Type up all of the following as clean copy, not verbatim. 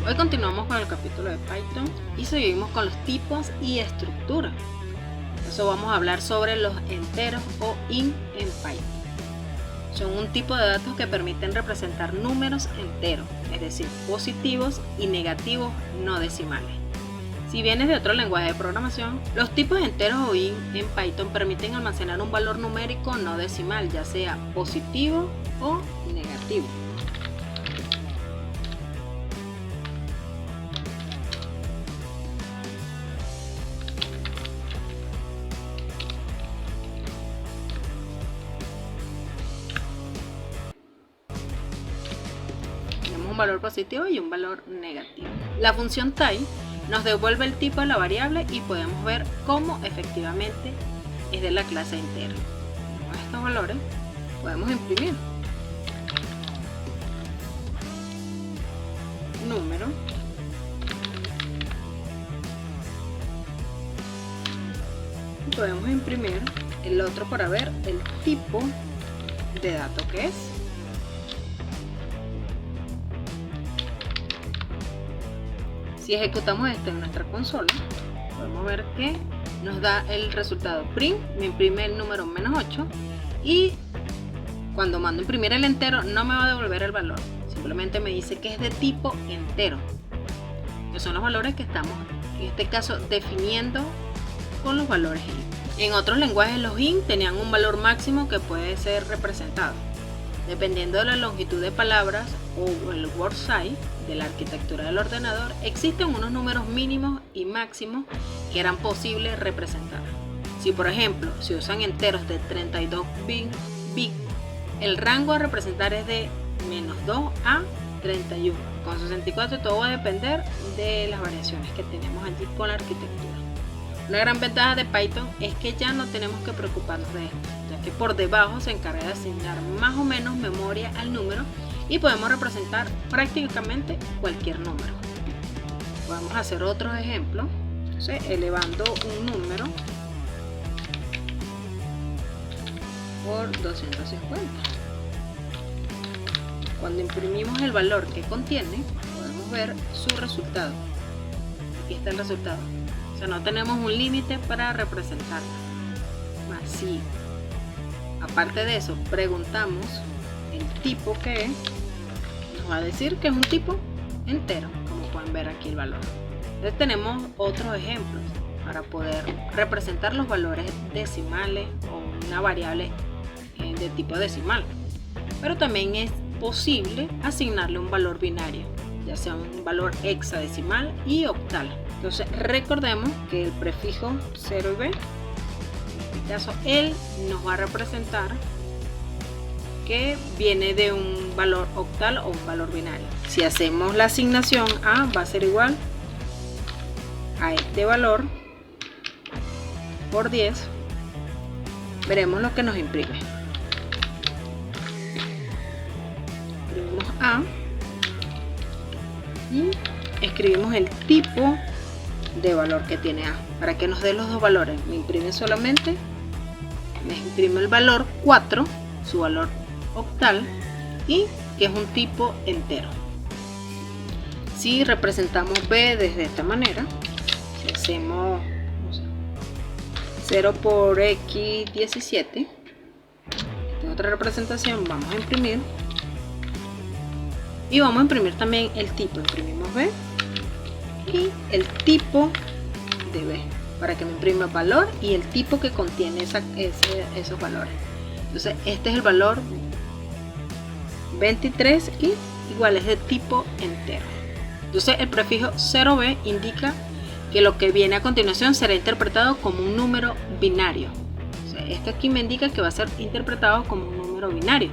Hoy continuamos con el capítulo de Python y seguimos con los tipos y estructuras. Por eso vamos a hablar sobre los enteros o int en Python. Son un tipo de datos que permiten representar números enteros, es decir, positivos y negativos no decimales. Si vienes de otro lenguaje de programación, los tipos enteros o int en Python permiten almacenar un valor numérico no decimal, ya sea positivo o negativo. Un valor positivo y un valor negativo. La función type nos devuelve el tipo de la variable y podemos ver cómo efectivamente es de la clase entera. Con estos valores podemos imprimir número, y podemos imprimir el otro para ver el tipo de dato que es. Si ejecutamos esto en nuestra consola, podemos ver que nos da el resultado print, me imprime el número -8 y cuando mando imprimir el entero no me va a devolver el valor, simplemente me dice que es de tipo entero, que son los valores que estamos en este caso definiendo con los valores int. En otros lenguajes los int tenían un valor máximo que puede ser representado. Dependiendo de la longitud de palabras o el word size de la arquitectura del ordenador, existen unos números mínimos y máximos que eran posibles representar. Si por ejemplo se usan enteros de 32 bits, el rango a representar es de -2 a 31. Con 64 todo va a depender de las variaciones que tenemos allí con la arquitectura. Una gran ventaja de Python es que ya no tenemos que preocuparnos de esto, ya que por debajo se encarga de asignar más o menos memoria al número y podemos representar prácticamente cualquier número. Vamos a hacer otros ejemplos. Entonces, elevando un número por 250. Cuando imprimimos el valor que contiene, podemos ver su resultado. Aquí está el resultado. O sea, no tenemos un límite para representarla. Más si, aparte de eso, preguntamos el tipo que es, nos va a decir que es un tipo entero, como pueden ver aquí el valor. Entonces tenemos otros ejemplos para poder representar los valores decimales o una variable de tipo decimal. Pero también es posible asignarle un valor binario, ya sea un valor hexadecimal y octal. Entonces recordemos que el prefijo 0 y b, en este caso él nos va a representar que viene de un valor octal o un valor binario. Si hacemos la asignación a, va a ser igual a este valor por 10, veremos lo que nos imprime. Imprimimos a y escribimos el tipo de valor que tiene a, para que nos dé los dos valores. Me imprime solamente, me imprime el valor 4, su valor octal, y que es un tipo entero. Si representamos b desde esta manera, si hacemos 0 por x 17, esta es otra representación, vamos a imprimir y vamos a imprimir también el tipo. Imprimimos b y el tipo de b para que me imprima el valor y el tipo que contiene esos valores. Entonces este es el valor 23 y igual es de tipo entero. Entonces el prefijo 0b indica que lo que viene a continuación será interpretado como un número binario. O sea, esto aquí me indica que va a ser interpretado como un número binario.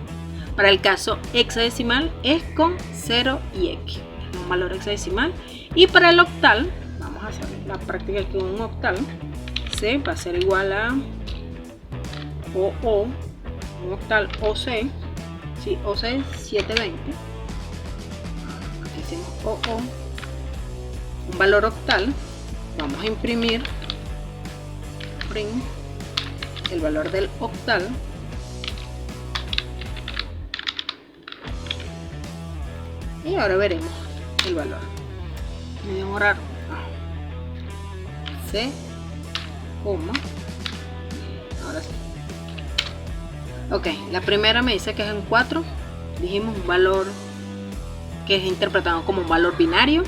Para el caso hexadecimal es con 0 y x, un valor hexadecimal. Y para el octal, vamos a hacer la práctica aquí con un octal, C va a ser igual a OO, un octal OC, sí, OC es 720, aquí hicimos OO, un valor octal, vamos a imprimir print el valor del octal y ahora veremos el valor. medio raro. C, coma. Ahora sí. Ok, la primera me dice que es en 4. Dijimos un valor que es interpretado como un valor binario.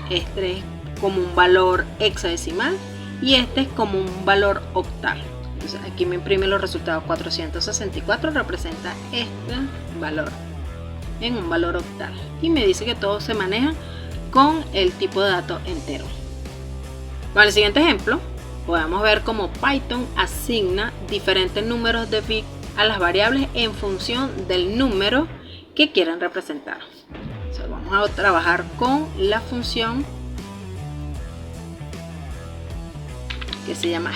Este es como un valor hexadecimal. Y este es como un valor octal. Entonces aquí me imprime los resultados. 464 representa este valor en un valor octal. Y me dice que todo se maneja con el tipo de dato entero. Para el siguiente ejemplo, podemos ver cómo Python asigna diferentes números de bits a las variables en función del número que quieran representar. Entonces, vamos a trabajar con la función que se llama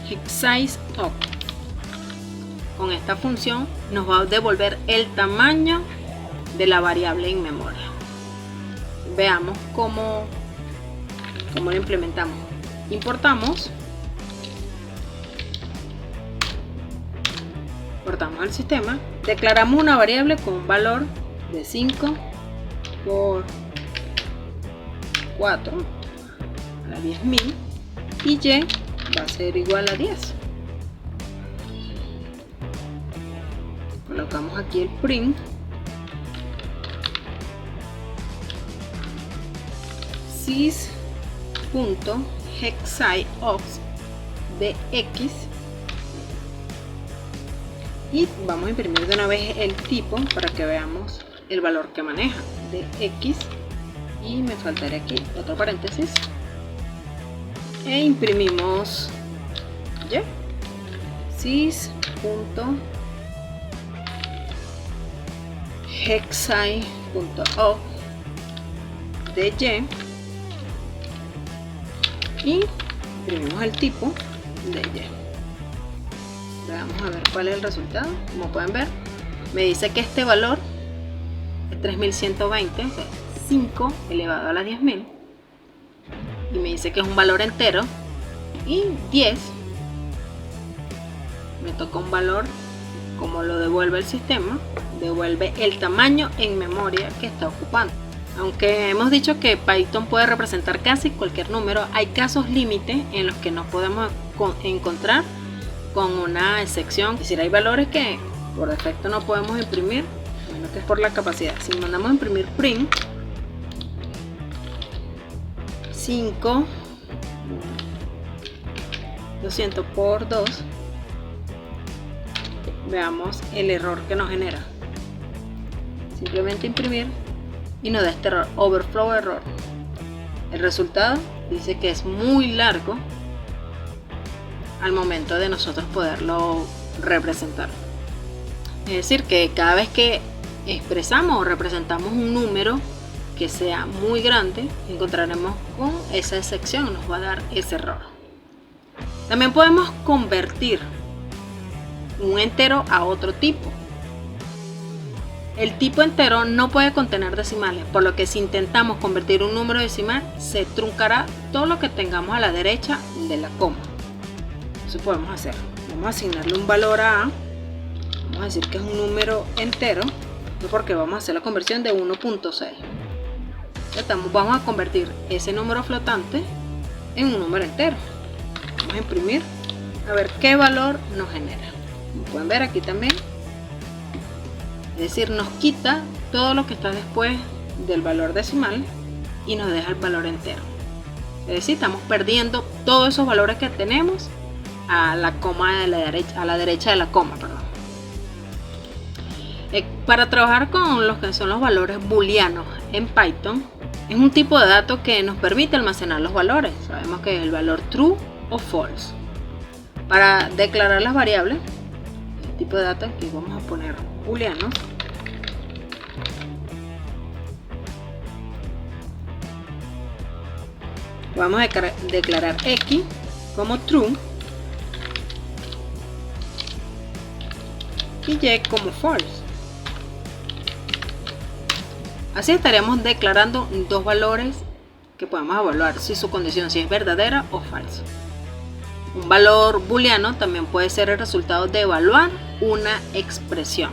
hexsizeOct. Con esta función nos va a devolver el tamaño de la variable en memoria. Veamos cómo lo implementamos. Importamos el sistema, declaramos una variable con un valor de 5 por 4 a la 10.000 y y va a ser igual a 10. Colocamos aquí el print sys.hexsizeOct de x y vamos a imprimir de una vez el tipo para que veamos el valor que maneja de x, y me faltaría aquí otro paréntesis e imprimimos y sys.hexsizeOct de y imprimimos el tipo de y. Vamos a ver cuál es el resultado. Como pueden ver, me dice que este valor es 3120, o sea, 5 elevado a la 10.000, y me dice que es un valor entero, y 10 me toca un valor. Como lo devuelve el sistema, devuelve el tamaño en memoria que está ocupando. Aunque hemos dicho que Python puede representar casi cualquier número, hay casos límite en los que nos podemos encontrar con una excepción. Es decir, hay valores que por defecto no podemos imprimir, bueno, que es por la capacidad. Si mandamos a imprimir print 5 200 por 2, veamos el error que nos genera. Simplemente imprimir y nos da este error, overflow error. El resultado dice que es muy largo al momento de nosotros poderlo representar. Es decir, que cada vez que expresamos o representamos un número que sea muy grande, encontraremos con esa excepción, nos va a dar ese error. También podemos convertir un entero a otro tipo. El tipo entero no puede contener decimales, por lo que si intentamos convertir un número decimal, se truncará todo lo que tengamos a la derecha de la coma. Eso podemos hacer. Vamos a asignarle un valor a A. Vamos a decir que es un número entero, porque vamos a hacer la conversión de 1.6. Vamos a convertir ese número flotante en un número entero. Vamos a imprimir, a ver qué valor nos genera. Como pueden ver aquí también, es decir, nos quita todo lo que está después del valor decimal y nos deja el valor entero. Es decir, estamos perdiendo todos esos valores que tenemos a la coma de la derecha, a la derecha de la coma, perdón. Para trabajar con los que son los valores booleanos en Python, es un tipo de dato que nos permite almacenar los valores. Sabemos que es el valor true o false. Para declarar las variables, el tipo de dato que vamos a poner booleano, vamos a declarar x como true y y como false. Así estaríamos declarando dos valores que podemos evaluar si su condición es verdadera o falsa. Un valor booleano también puede ser el resultado de evaluar una expresión.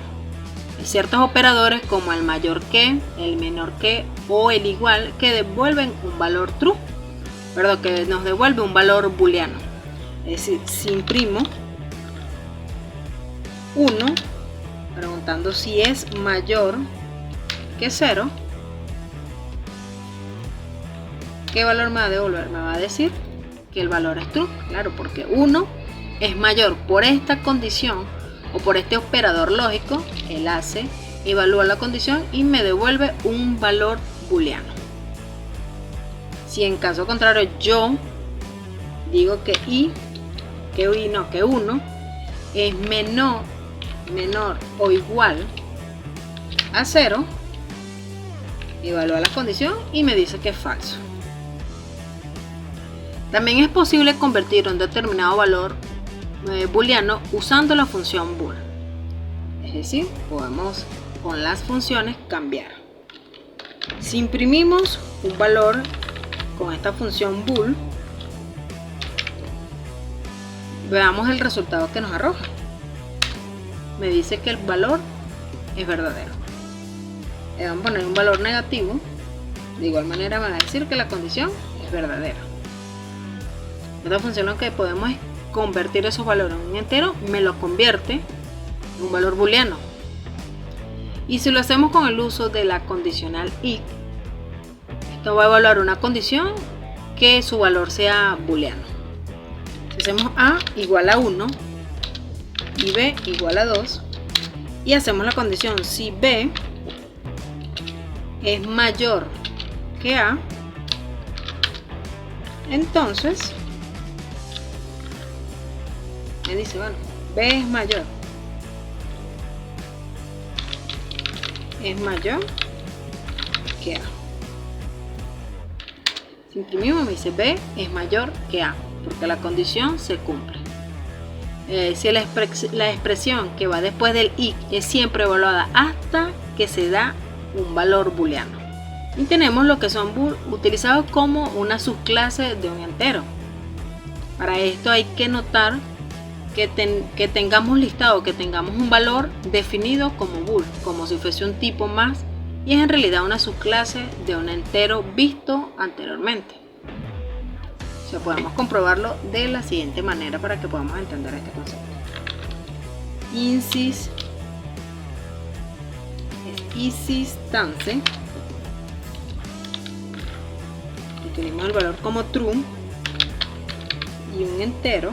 ciertos operadores como el mayor que, el menor que o el igual que devuelven un valor true, perdón, que nos devuelve un valor booleano. Es decir, si imprimo 1 preguntando si es mayor que 0, ¿qué valor me va a devolver? Me va a decir que el valor es true, claro, porque 1 es mayor por esta condición o por este operador lógico. Él hace, evalúa la condición y me devuelve un valor booleano. Si en caso contrario yo digo que que 1 es menor o igual a 0, evalúa la condición y me dice que es falso. También es posible convertir un determinado valor booleano usando la función bool. Es decir, podemos con las funciones cambiar. Si imprimimos un valor con esta función bool, veamos el resultado que nos arroja. Me dice que el valor es verdadero. Le vamos a poner un valor negativo. De igual manera me va a decir que la condición es verdadera. Esta función lo que podemos es convertir esos valores en un entero, me lo convierte en un valor booleano. Y si lo hacemos con el uso de la condicional if, esto va a evaluar una condición que su valor sea booleano. Si hacemos a igual a 1 y b igual a 2 y hacemos la condición si b es mayor que a, entonces me dice, bueno, b es mayor que a. Si imprimimos me dice b es mayor que a, porque la condición se cumple. Si la expresión que va después del if es siempre evaluada hasta que se da un valor booleano. Y tenemos lo que son bool utilizados como una subclase de un entero. Para esto hay que notar que tengamos listado, que tengamos un valor definido como bool, como si fuese un tipo más, y es en realidad una subclase de un entero visto anteriormente. O sea, podemos comprobarlo de la siguiente manera para que podamos entender este concepto. Insistance, definimos el valor como true y un entero.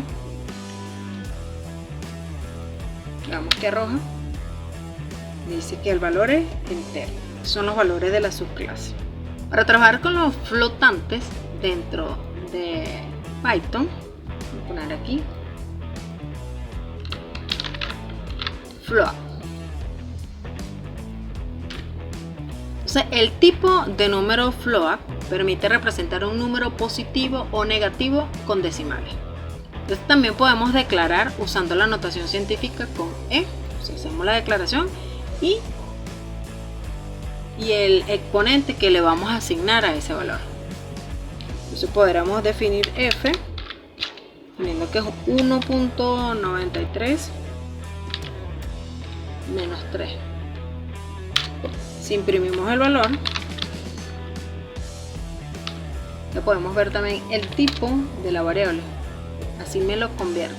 Veamos que arroja. Dice que el valor es entero. Son los valores de la subclase. Para trabajar con los flotantes dentro de Python, voy a poner aquí float. Entonces, el tipo de número float permite representar un número positivo o negativo con decimales. Entonces, también podemos declarar usando la notación científica con e. O sea, hacemos la declaración y el exponente que le vamos a asignar a ese valor. Entonces podremos definir f teniendo que es 1.93 menos 3. Si imprimimos el valor, ya podemos ver también el tipo de la variable. Así me lo convierte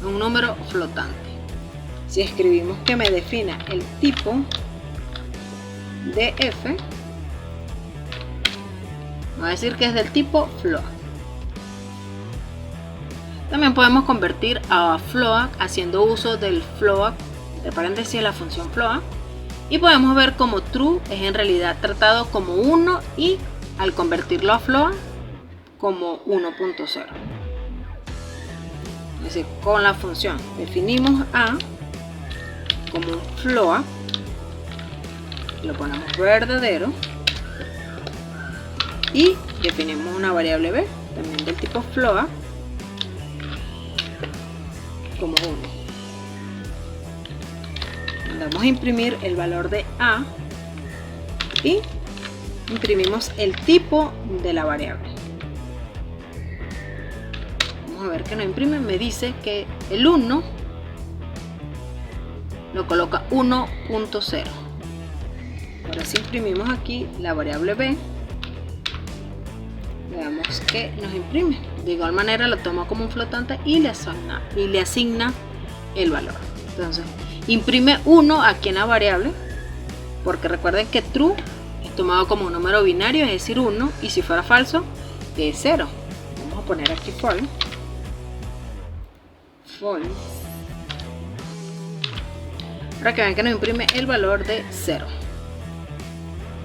en un número flotante. Si escribimos que me defina el tipo de f, va a decir que es del tipo float. También podemos convertir a float haciendo uso del float, entre paréntesis la función float, y podemos ver como true es en realidad tratado como 1 y al convertirlo a float como 1.0. Es decir, con la función definimos a como un float, lo ponemos verdadero y definimos una variable b también del tipo float como 1. Mandamos a imprimir el valor de a y imprimimos el tipo de la variable. Vamos a ver que no imprime, me dice que el 1 lo coloca 1.0. Ahora si imprimimos aquí la variable b, veamos que nos imprime. De igual manera lo toma como un flotante y le asigna el valor. Entonces imprime 1 aquí en la variable, porque recuerden que true es tomado como un número binario, es decir 1, y si fuera falso es 0. Vamos a poner aquí false, para que vean que nos imprime el valor de 0.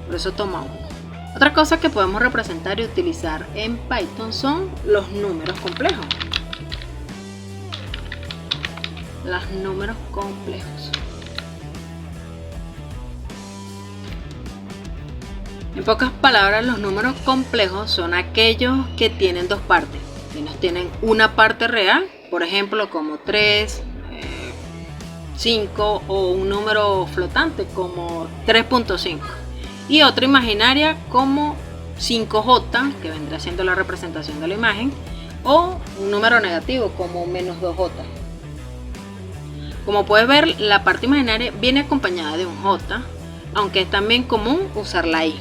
Por eso toma 1. Otra cosa que podemos representar y utilizar en Python son los números complejos. Los números complejos. En pocas palabras, los números complejos son aquellos que tienen dos partes. Que nos tienen una parte real, por ejemplo, como 3, 5 o un número flotante como 3.5. Y otra imaginaria como 5j, que vendrá siendo la representación de la imagen, o un número negativo como -2j. Como puedes ver, la parte imaginaria viene acompañada de un j, aunque es también común usar la i.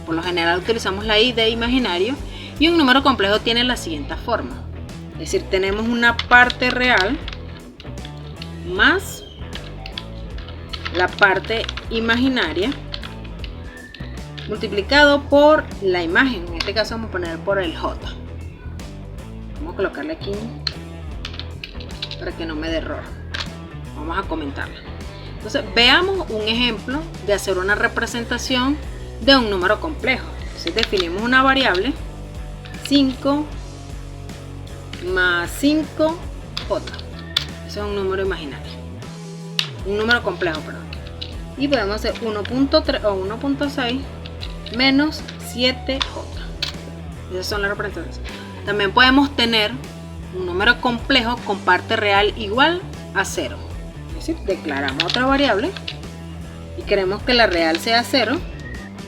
Por lo general utilizamos la i de imaginario, y un número complejo tiene la siguiente forma. Es decir, tenemos una parte real más la parte imaginaria multiplicado por la imagen. En este caso vamos a poner por el j. Vamos a colocarle aquí para que no me dé error. Vamos a comentarla. Entonces veamos un ejemplo de hacer una representación de un número complejo. Entonces definimos una variable 5 más 5j. Ese es un número imaginario, un número complejo, perdón. Y podemos hacer 1.3 o 1.6 menos 7j. Esas son las representaciones. También podemos tener un número complejo con parte real igual a 0. Es decir, declaramos otra variable y queremos que la real sea 0.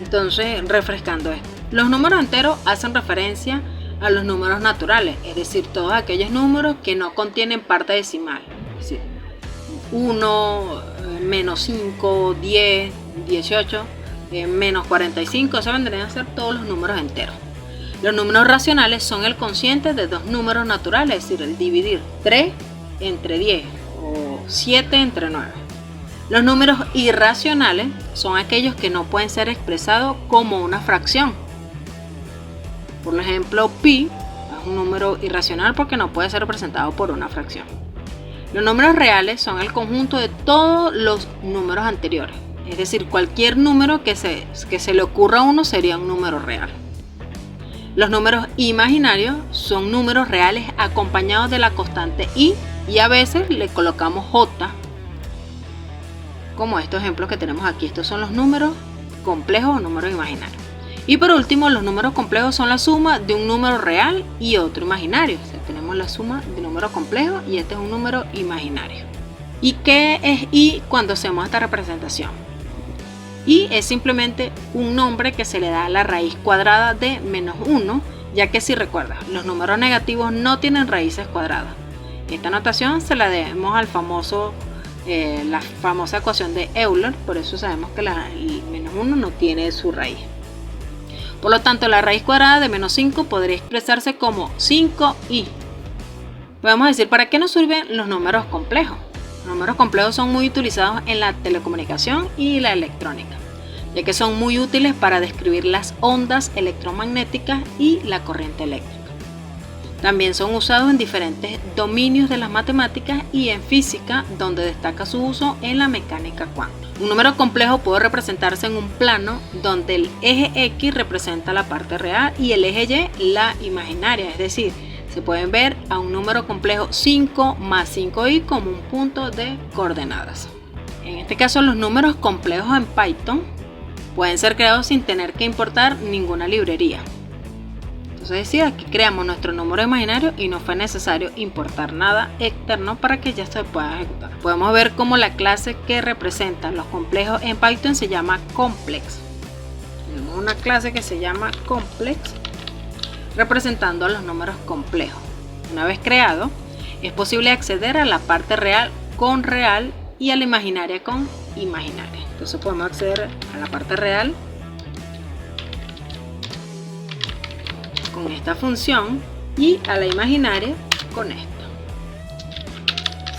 Entonces, refrescando esto, los números enteros hacen referencia a los números naturales, es decir, todos aquellos números que no contienen parte decimal. Es decir, 1, menos 5, 10, 18, menos 45, eso vendrían a ser todos los números enteros. Los números racionales son el cociente de dos números naturales, es decir, el dividir 3 entre 10 o 7 entre 9. Los números irracionales son aquellos que no pueden ser expresados como una fracción. Por ejemplo, pi es un número irracional porque no puede ser representado por una fracción. Los números reales son el conjunto de todos los números anteriores. Es decir, cualquier número que se le ocurra a uno sería un número real. Los números imaginarios son números reales acompañados de la constante i, y a veces le colocamos j, como estos ejemplos que tenemos aquí. Estos son los números complejos o números imaginarios. Y por último, los números complejos son la suma de un número real y otro imaginario. O sea, tenemos la suma de números complejos y este es un número imaginario. ¿Y qué es i cuando hacemos esta representación? I es simplemente un nombre que se le da a la raíz cuadrada de menos 1, ya que si recuerdas, los números negativos no tienen raíces cuadradas. Esta notación se la debemos al la famosa ecuación de Euler, por eso sabemos que el menos 1 no tiene su raíz. Por lo tanto, la raíz cuadrada de menos 5 podría expresarse como 5i. Podemos decir, ¿para qué nos sirven los números complejos? Los números complejos son muy utilizados en la telecomunicación y la electrónica, ya que son muy útiles para describir las ondas electromagnéticas y la corriente eléctrica. También son usados en diferentes dominios de las matemáticas y en física, donde destaca su uso en la mecánica cuántica. Un número complejo puede representarse en un plano donde el eje X representa la parte real y el eje Y la imaginaria, es decir, se pueden ver a un número complejo 5 más 5i como un punto de coordenadas. En este caso, los números complejos en Python pueden ser creados sin tener que importar ninguna librería. Entonces, es decir, aquí creamos nuestro número imaginario y no fue necesario importar nada externo para que ya se pueda ejecutar. Podemos ver cómo la clase que representa los complejos en Python se llama complex. Tenemos una clase que se llama complex representando a los números complejos. Una vez creado, es posible acceder a la parte real con real y a la imaginaria con imaginaria. Entonces podemos acceder a la parte real con esta función y a la imaginaria con esto.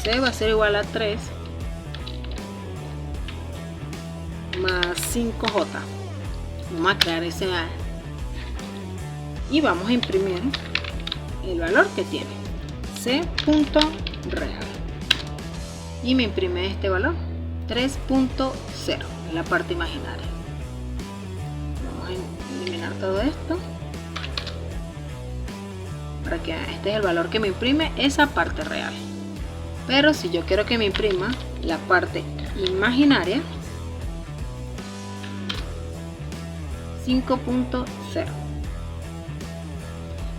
C va a ser igual a 3 más 5J. Vamos a crear ese A y vamos a imprimir el valor que tiene C.real y me imprime este valor 3.0 en la parte imaginaria. Vamos a eliminar todo esto para que este es el valor que me imprime esa parte real. Pero si yo quiero que me imprima la parte imaginaria, 5.0.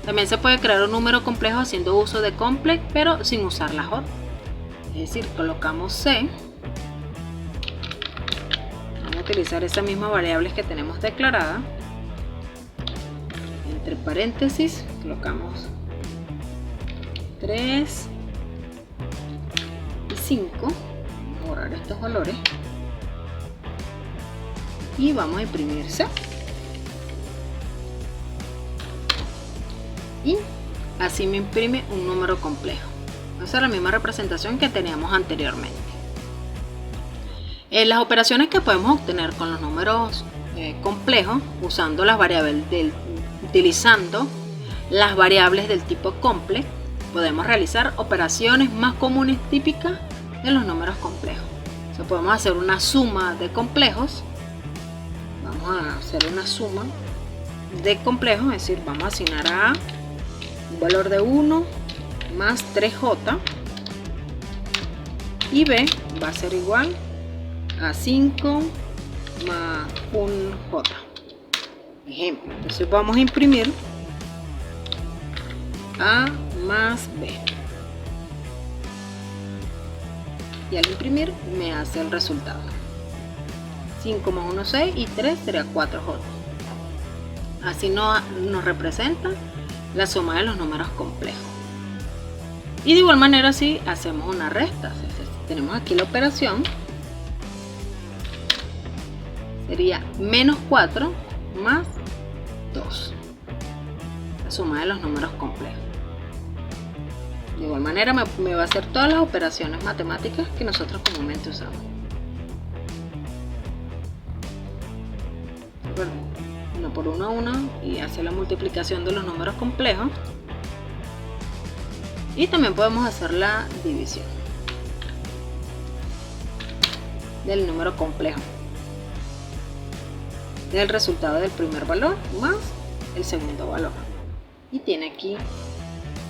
También se puede crear un número complejo haciendo uso de complex, pero sin usar la J. Es decir, colocamos C. Vamos a utilizar esa misma variable que tenemos declarada. Entre paréntesis colocamos 3 y 5. Vamos a borrar estos valores. Y vamos a imprimir C. Y así me imprime un número complejo. Esa es la misma representación que teníamos anteriormente. Las operaciones que podemos obtener con los números complejos usando las variables utilizando las variables del tipo complex, podemos realizar operaciones más comunes típicas de los números complejos. O sea, podemos hacer una suma de complejos. Vamos a hacer una suma de complejos, es decir, vamos a asignar a A un valor de 1 más 3J y B va a ser igual a 5 más 1J. Ejemplo, entonces vamos a imprimir A más B. Y al imprimir me hace el resultado. 5 más 1, 6 y 3 sería 4J. Así nos representa la suma de los números complejos. Y de igual manera si hacemos una resta, tenemos aquí la operación, sería menos 4 más 2, la suma de los números complejos. De igual manera me va a hacer todas las operaciones matemáticas que nosotros comúnmente usamos. Bueno, 1 por 1 a 1 y hacer la multiplicación de los números complejos. Y también podemos hacer la división del número complejo, del resultado del primer valor más el segundo valor. Y tiene aquí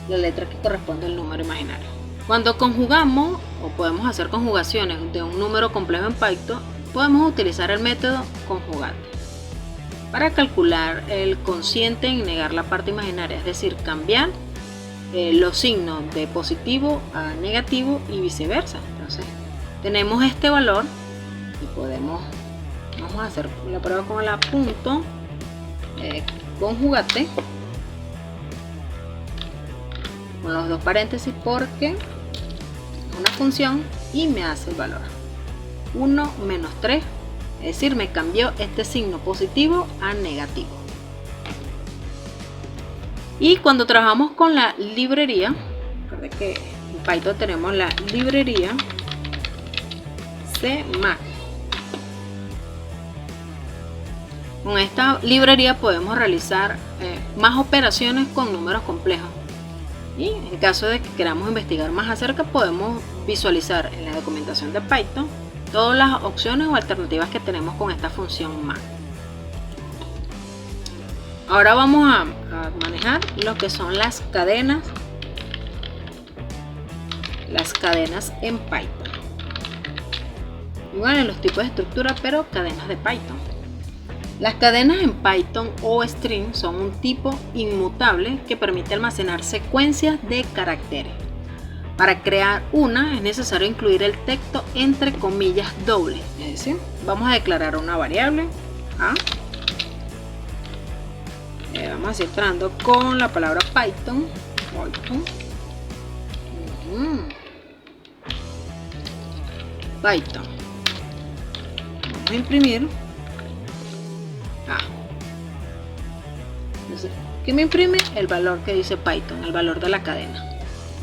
la letra que corresponde al número imaginario. Cuando conjugamos o podemos hacer conjugaciones de un número complejo en Python, podemos utilizar el método conjugate para calcular el cociente y negar la parte imaginaria, es decir, cambiar los signos de positivo a negativo y viceversa. Entonces tenemos este valor y vamos a hacer la prueba con la punto conjugate con los dos paréntesis porque es una función y me hace el valor 1 menos 3, es decir, me cambió este signo positivo a negativo. Y cuando trabajamos con la librería, recuerden que en Python tenemos la librería CMake. Con esta librería podemos realizar más operaciones con números complejos. Y en caso de que queramos investigar más acerca, podemos visualizar en la documentación de Python todas las opciones o alternativas que tenemos con esta función make. Ahora vamos a manejar lo que son las cadenas en Python. Igual en los tipos de estructura, pero cadenas de Python. Las cadenas en Python o string son un tipo inmutable que permite almacenar secuencias de caracteres. Para crear una es necesario incluir el texto entre comillas dobles, es decir, vamos a declarar una variable A. Vamos a seguir entrando con la palabra Python. Python. Vamos a imprimir. Entonces, ¿qué me imprime? El valor que dice Python, el valor de la cadena.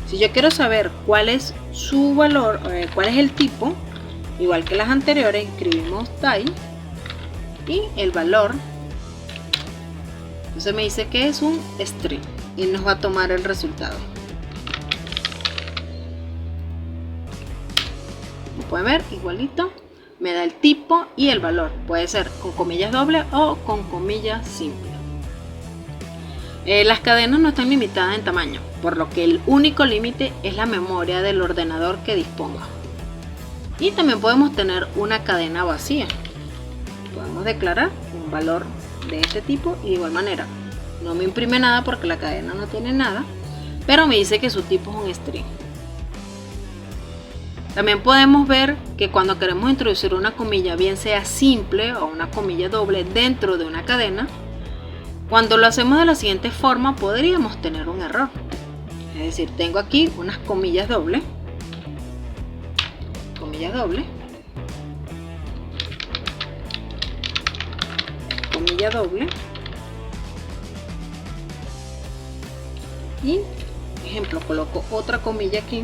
Si yo quiero saber cuál es su valor, cuál es el tipo, igual que las anteriores, escribimos type y el valor. Entonces me dice que es un string y nos va a tomar el resultado. Como pueden ver, igualito, me da el tipo y el valor. Puede ser con comillas dobles o con comillas simples. Las cadenas no están limitadas en tamaño, por lo que el único límite es la memoria del ordenador que disponga. Y también podemos tener una cadena vacía. Podemos declarar un valor de este tipo y de igual manera no me imprime nada porque la cadena no tiene nada, pero me dice que su tipo es un string. También podemos ver que cuando queremos introducir una comilla, bien sea simple o una comilla doble dentro de una cadena, cuando lo hacemos de la siguiente forma podríamos tener un error. Es decir, tengo aquí unas comillas dobles, comilla doble, y por ejemplo coloco otra comilla aquí,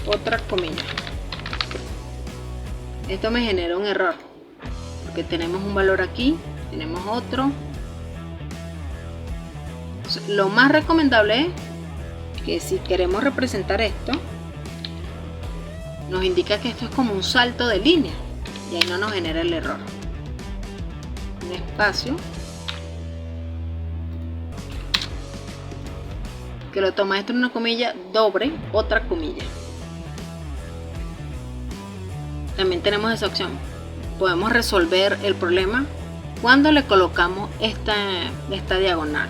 otra comilla. Esto me genera un error porque tenemos un valor aquí, tenemos otro. Entonces, lo más recomendable es que si queremos representar esto, nos indica que esto es como un salto de línea y ahí no nos genera el error. Un espacio que lo toma esto en una comilla doble, otra comilla. También tenemos esa opción. Podemos resolver el problema cuando le colocamos esta diagonal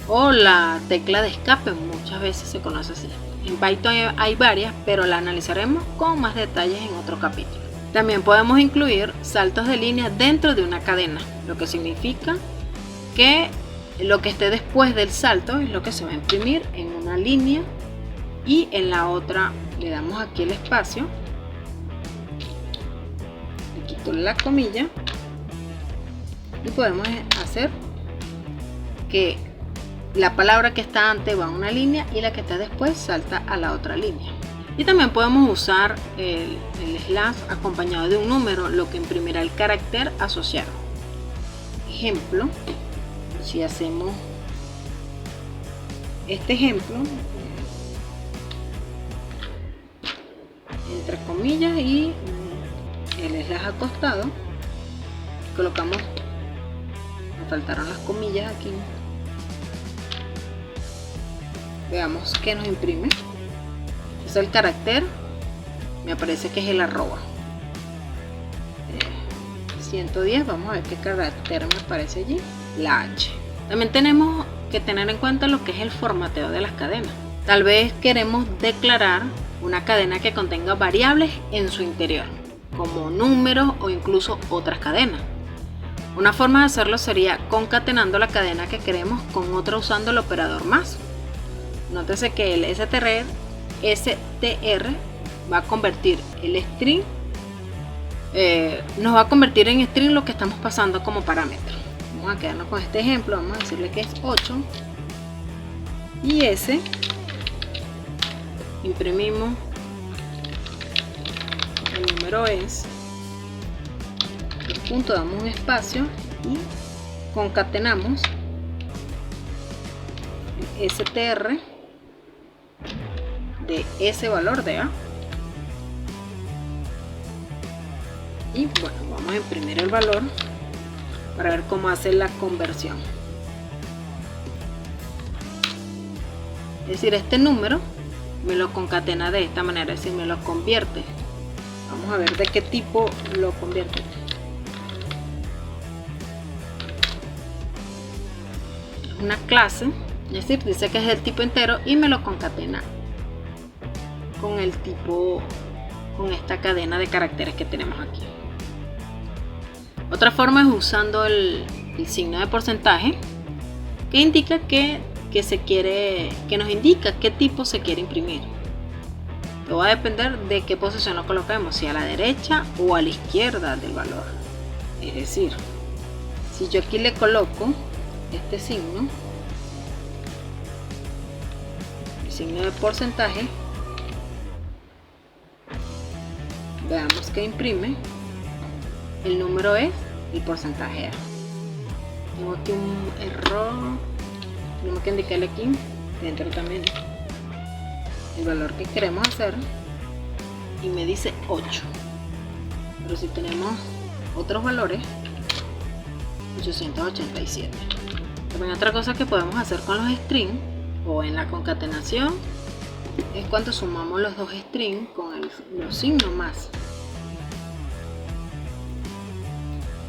o la tecla de escape, muchas veces se conoce así. En Python hay varias, pero la analizaremos con más detalles en otro capítulo. También podemos incluir saltos de línea dentro de una cadena, lo que significa que lo que esté después del salto es lo que se va a imprimir en una línea y en la otra le damos aquí el espacio, le quito la comilla y podemos hacer que la palabra que está antes va a una línea y la que está después salta a la otra línea. Y también podemos usar el slash acompañado de un número, lo que imprimirá el carácter asociado. Ejemplo, si hacemos este ejemplo, entre comillas y el slash acostado, colocamos, me faltaron las comillas aquí, veamos que nos imprime. Es el carácter, me aparece que es el arroba. 110, vamos a ver qué carácter me aparece allí, la H. También tenemos que tener en cuenta lo que es el formateo de las cadenas. Tal vez queremos declarar una cadena que contenga variables en su interior, como números o incluso otras cadenas. Una forma de hacerlo sería concatenando la cadena que queremos con otra usando el operador más. Nótese que el str va a convertir el string, nos va a convertir en string lo que estamos pasando como parámetro. Vamos a quedarnos con este ejemplo, vamos a decirle que es 8 y S, imprimimos, el número es, el punto, damos un espacio y concatenamos el str de ese valor de A. Y bueno, vamos a imprimir el valor para ver cómo hace la conversión. Es decir, este número me lo concatena de esta manera, es decir, me lo convierte. Vamos a ver de qué tipo lo convierte. Es una clase, es decir, dice que es del tipo entero y me lo concatena con el tipo, con esta cadena de caracteres que tenemos aquí. Otra forma es usando el signo de porcentaje, que indica que se quiere, que nos indica qué tipo se quiere imprimir. Todo va a depender de qué posición lo coloquemos, si a la derecha o a la izquierda del valor. Es decir, si yo aquí le coloco este signo, el signo de porcentaje, veamos que imprime, el número es el porcentaje A. Tengo aquí un error, tenemos que indicarle aquí dentro también el valor que queremos hacer y me dice 8, pero si tenemos otros valores, 887. También otra cosa que podemos hacer con los strings o en la concatenación es cuando sumamos los dos strings con los signos más.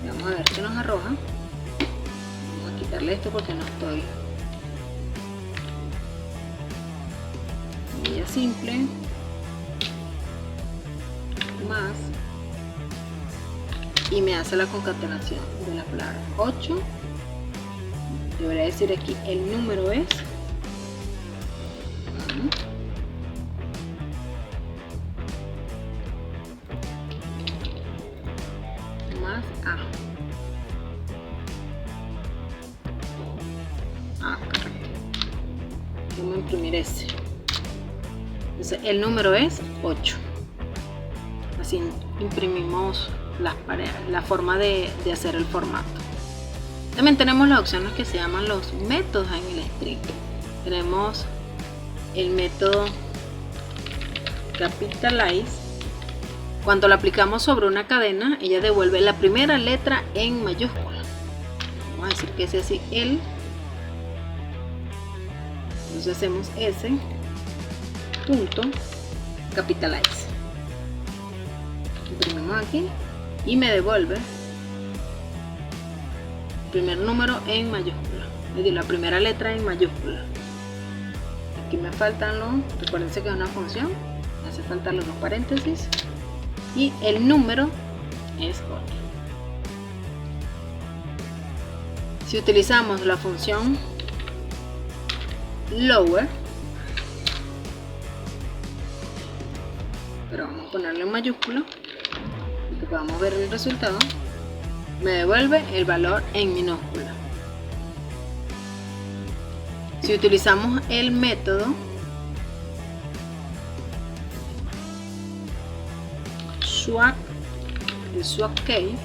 Vamos a ver qué nos arroja. Vamos a quitarle esto porque no estoy. Comilla simple más y me hace la concatenación de la palabra 8. Debería decir aquí el número es más A. Correcto. Vamos a imprimir ese. Entonces el número es 8. Así imprimimos la forma de hacer el formato. También tenemos las opciones que se llaman los métodos en el string. Tenemos el método capitalize. Cuando lo aplicamos sobre una cadena, ella devuelve la primera letra en mayúscula. Vamos a decir que es así el. Entonces hacemos S punto capitalize. Imprimimos aquí y me devuelve el primer número en mayúscula, es decir, la primera letra en mayúscula. Aquí me faltan los, recuérdense que es una función, me hace falta los dos paréntesis y el número es 8. Si utilizamos la función lower, pero vamos a ponerlo en mayúscula y que podamos ver el resultado, me devuelve el valor en minúscula. Si utilizamos el método swap, el swap key,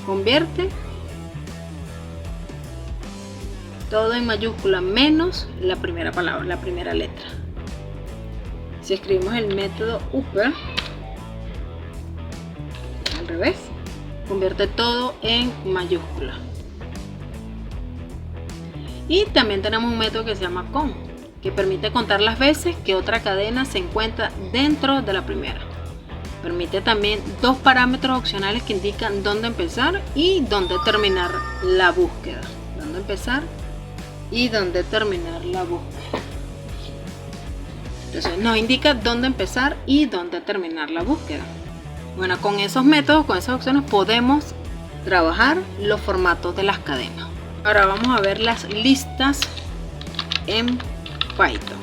convierte todo en mayúscula menos la primera palabra, la primera letra. Si escribimos el método upper, al revés, convierte todo en mayúscula. Y también tenemos un método que se llama con, que permite contar las veces que otra cadena se encuentra dentro de la primera. Permite también dos parámetros opcionales que indican dónde empezar y dónde terminar la búsqueda. Dónde empezar y dónde terminar la búsqueda. Entonces nos indica dónde empezar y dónde terminar la búsqueda. Bueno, con esos métodos, con esas opciones podemos trabajar los formatos de las cadenas. Ahora vamos a ver las listas en Python.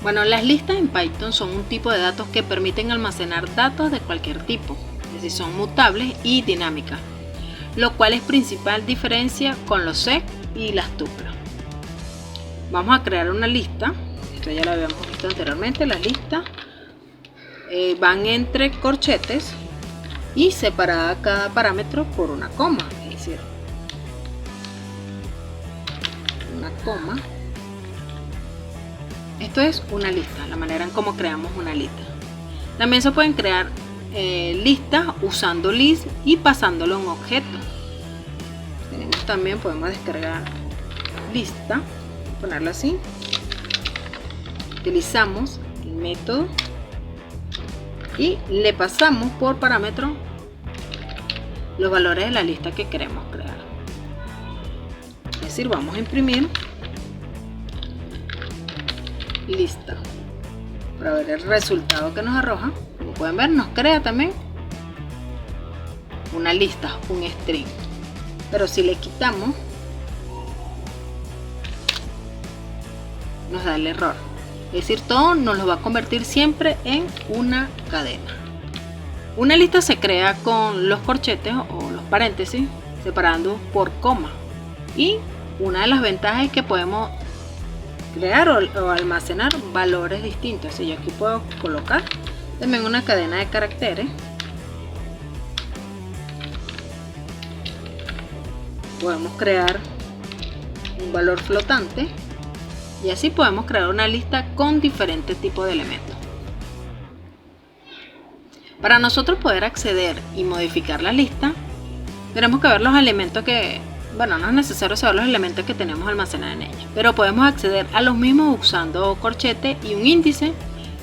Bueno, las listas en Python son un tipo de datos que permiten almacenar datos de cualquier tipo, es decir, son mutables y dinámicas, lo cual es principal diferencia con los set y las tuplas. Vamos a crear una lista, esto ya lo habíamos visto anteriormente, las listas van entre corchetes y separada cada parámetro por una coma, es decir, una coma. Esto es una lista, la manera en cómo creamos una lista. También se pueden crear listas usando list y pasándolo a un objeto. Tenemos también, podemos descargar lista, ponerlo así. Utilizamos el método y le pasamos por parámetro los valores de la lista que queremos crear. Es decir, vamos a imprimir lista para ver el resultado que nos arroja. Como pueden ver, nos crea también una lista, un string. Pero si le quitamos nos da el error. Es decir, todo nos lo va a convertir siempre en una cadena. Una lista se crea con los corchetes o los paréntesis separando por coma. Y una de las ventajas es que podemos crear o almacenar valores distintos. Si yo aquí puedo colocar también una cadena de caracteres, podemos crear un valor flotante y así podemos crear una lista con diferentes tipos de elementos. Para nosotros poder acceder y modificar la lista, tenemos que ver los elementos que, bueno, no es necesario saber los elementos que tenemos almacenados en ella, pero podemos acceder a los mismos usando corchete y un índice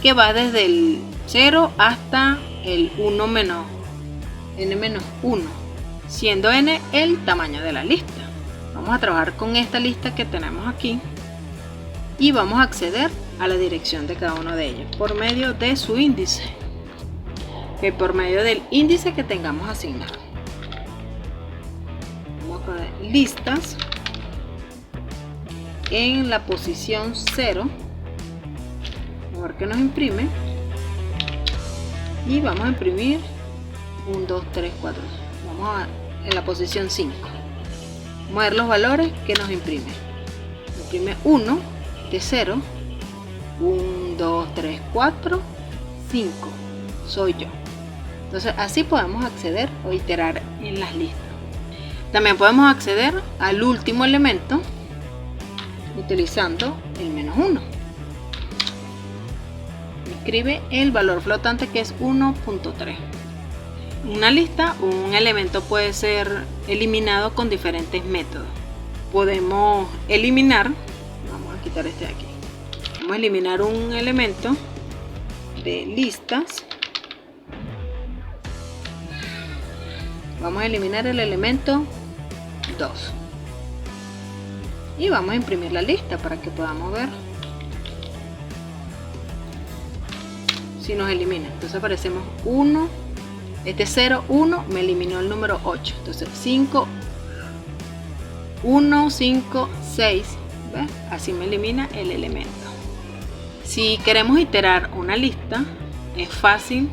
que va desde el 0 hasta el 1 menos n-1, siendo n el tamaño de la lista. Vamos a trabajar con esta lista que tenemos aquí y vamos a acceder a la dirección de cada uno de ellos por medio de su índice, por medio del índice que tengamos asignado. Vamos a poner listas en la posición 0, a ver qué nos imprime, y vamos a imprimir 1, 2, 3, 4. Vamos en la posición 5. Vamos a ver los valores que nos imprime. Imprime 1 de 0, 1, 2, 3, 4, 5. Soy yo. Entonces así podemos acceder o iterar en las listas. También podemos acceder al último elemento utilizando el -1. Escribe el valor flotante que es 1.3. Una lista o un elemento puede ser eliminado con diferentes métodos. Podemos eliminar, vamos a quitar este de aquí. Vamos a eliminar un elemento de listas. Vamos a eliminar el elemento 2 y vamos a imprimir la lista para que podamos ver si nos elimina. Entonces aparecemos 1, este 0, 1 me eliminó el número 8, entonces 5, 1, 5, 6, ¿ves? Así me elimina el elemento. Si queremos iterar una lista, es fácil.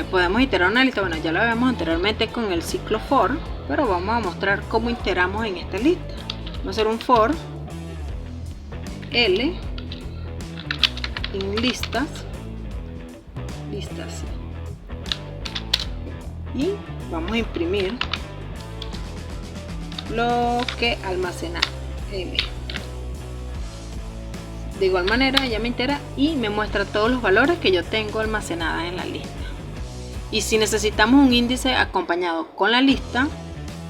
Podemos iterar una lista, bueno, ya lo vimos anteriormente con el ciclo for, pero vamos a mostrar cómo iteramos en esta lista. Vamos a hacer un for L en listas y vamos a imprimir lo que almacena M. De igual manera ella me itera y me muestra todos los valores que yo tengo almacenadas en la lista. Y si necesitamos un índice acompañado con la lista,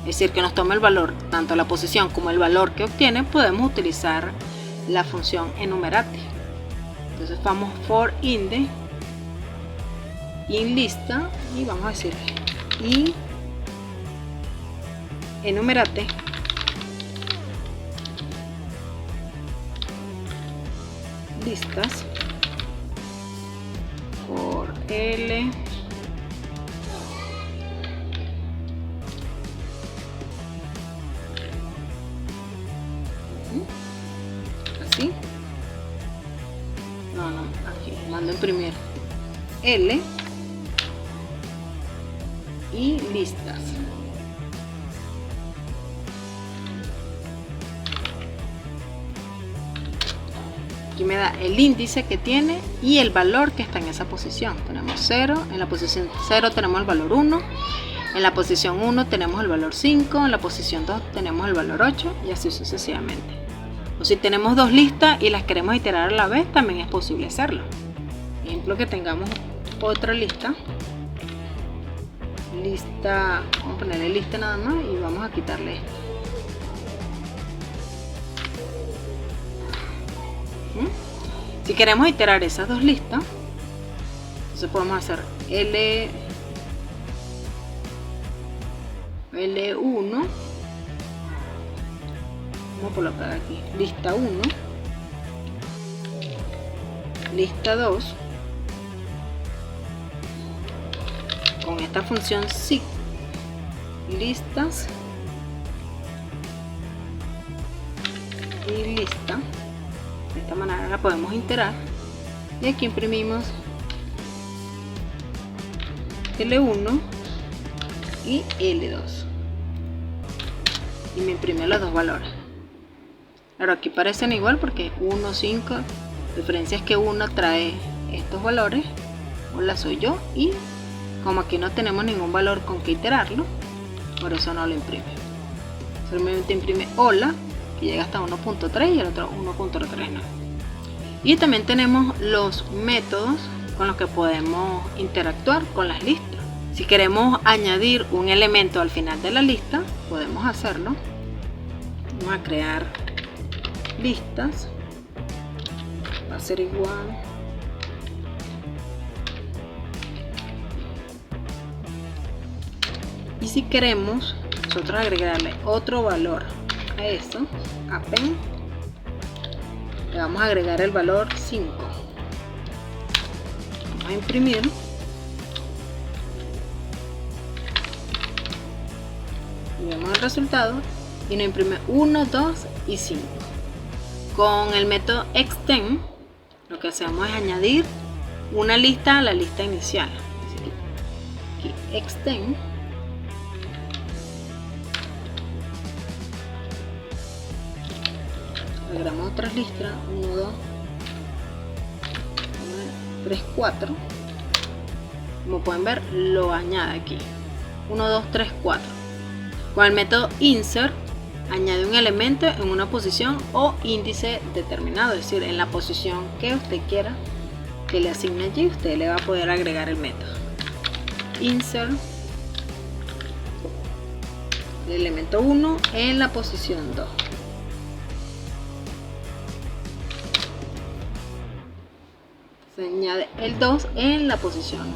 es decir, que nos tome el valor, tanto la posición como el valor que obtiene, podemos utilizar la función enumerate. Entonces vamos for inde in lista y vamos a decir y enumerate listas por L así, no, aquí mando a imprimir L y listas. Aquí me da el índice que tiene y el valor que está en esa posición. Tenemos 0, en la posición 0 tenemos el valor 1, en la posición 1 tenemos el valor 5, en la posición 2 tenemos el valor 8 y así sucesivamente. O si tenemos dos listas y las queremos iterar a la vez, también es posible hacerlo. Por ejemplo, que tengamos otra lista, vamos a ponerle lista nada más y vamos a quitarle esto. Si queremos iterar esas dos listas, entonces podemos hacer L1, vamos a colocar aquí lista 1, lista 2, con esta función SIG, listas y lista. esta manera la podemos iterar. Y aquí imprimimos L1 y L2 y me imprime los dos valores. Claro, aquí parecen igual porque 1, 5, la diferencia es que uno trae estos valores, hola soy yo, y como aquí no tenemos ningún valor con que iterarlo, por eso no lo imprime. Solamente imprime hola, que llega hasta 1.3 y el otro 1.39. Y también tenemos los métodos con los que podemos interactuar con las listas. Si queremos añadir un elemento al final de la lista, podemos hacerlo. Vamos a crear listas. Va a ser igual. Y si queremos nosotros agregarle otro valor a esto, append, le vamos a agregar el valor 5. Vamos a imprimir. Y vemos el resultado y nos imprime 1, 2 y 5. Con el método extend lo que hacemos es añadir una lista a la lista inicial. Aquí extend. Agregamos otras listas, 1, 2, 3, 4. Como pueden ver, lo añade aquí. 1, 2, 3, 4. Con el método insert, añade un elemento en una posición o índice determinado, es decir, en la posición que usted quiera que le asigne allí, usted le va a poder agregar el método. Insert el elemento 1 en la posición 2. Se añade el 2 en la posición 1.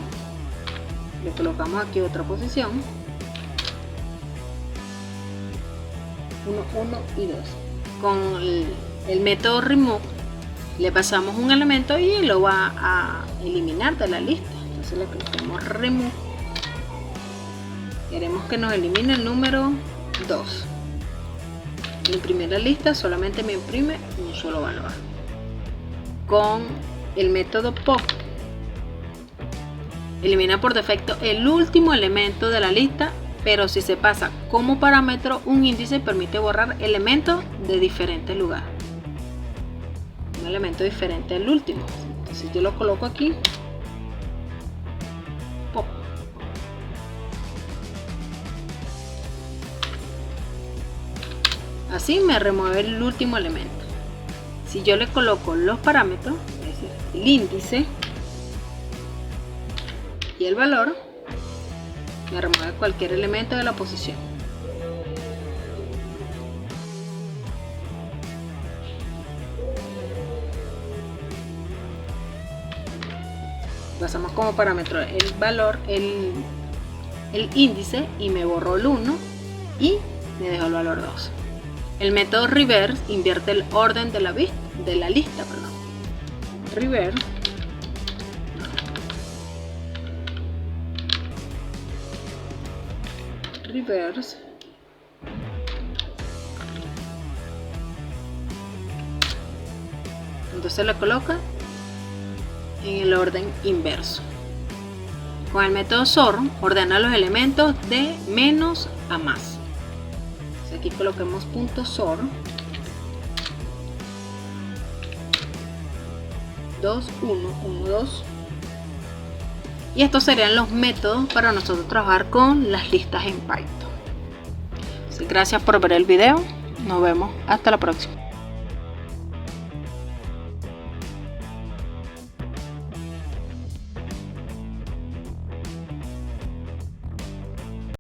Le colocamos aquí otra posición. 1, 1 y 2. Con el método remove le pasamos un elemento y lo va a eliminar de la lista. Entonces le clicamos remove. Queremos que nos elimine el número 2. Al imprimir la lista solamente me imprime un solo valor. Con el método pop elimina por defecto el último elemento de la lista, pero si se pasa como parámetro un índice permite borrar elementos de diferente lugar, un elemento diferente al último. Entonces yo lo coloco aquí, pop. Así me remueve el último elemento. Si yo le coloco los parámetros, es decir, el índice y el valor, me remueve cualquier elemento de la posición. Pasamos como parámetro el valor, el índice, y me borró el 1 y me dejó el valor 2. El método reverse invierte el orden de la lista. Reverse. Reverse. Entonces lo coloca en el orden inverso. Con el método sort ordena los elementos de menos a más. Aquí coloquemos punto sort 2, 1, 1, 2, y estos serían los métodos para nosotros trabajar con las listas en Python. Gracias por ver el video, nos vemos hasta la próxima.